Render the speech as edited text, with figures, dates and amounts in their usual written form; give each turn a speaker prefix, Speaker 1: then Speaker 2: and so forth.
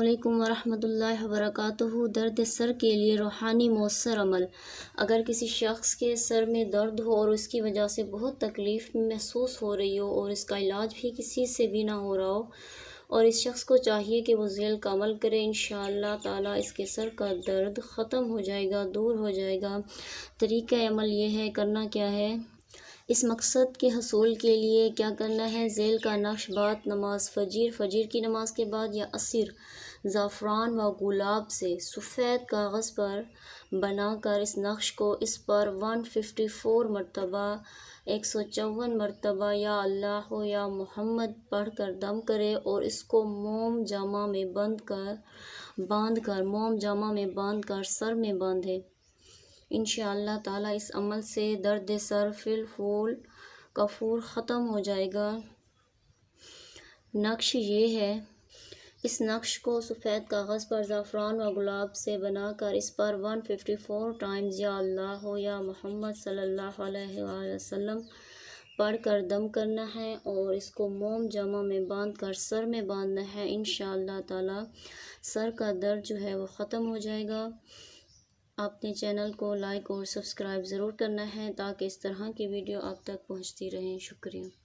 Speaker 1: علیکم ورحمۃ اللہ وبرکاتہ۔ درد سر کے لیے روحانی مؤثر عمل۔ اگر کسی شخص کے سر میں درد ہو اور اس کی وجہ سے بہت تکلیف محسوس ہو رہی ہو اور اس کا علاج بھی کسی سے بھی نہ ہو رہا ہو اور اس شخص کو چاہیے کہ وہ ذیل کا عمل کرے، انشاءاللہ تعالیٰ اس کے سر کا درد ختم ہو جائے گا، دور ہو جائے گا۔ طریقہ عمل یہ ہے، کرنا کیا ہے؟ اس مقصد کے حصول کے لیے کیا کرنا ہے؟ ذیل کا نقش بعد نماز فجر کی نماز کے بعد یا عصر زعفران و گلاب سے سفید کاغذ پر بنا کر اس نقش کو اس پر 154 مرتبہ 154 مرتبہ یا اللہ یا محمد پڑھ کر دم کرے اور اس کو موم جامہ میں باندھ کر سر میں باندھے۔ انشاءاللہ تعالیٰ اس عمل سے درد سر فل کفور ختم ہو جائے گا۔ نقش یہ ہے، اس نقش کو سفید کاغذ پر زعفران و گلاب سے بنا کر اس پر 154 ٹائمز یا اللہ یا محمد صلی اللہ علیہ وآلہ وسلم پڑھ کر دم کرنا ہے اور اس کو موم جامہ میں باندھ کر سر میں باندھنا ہے۔ انشاءاللہ تعالیٰ سر کا درد جو ہے وہ ختم ہو جائے گا۔ اپنے چینل کو لائک اور سبسکرائب ضرور کرنا ہے تاکہ اس طرح کی ویڈیو آپ تک پہنچتی رہیں۔ شکریہ۔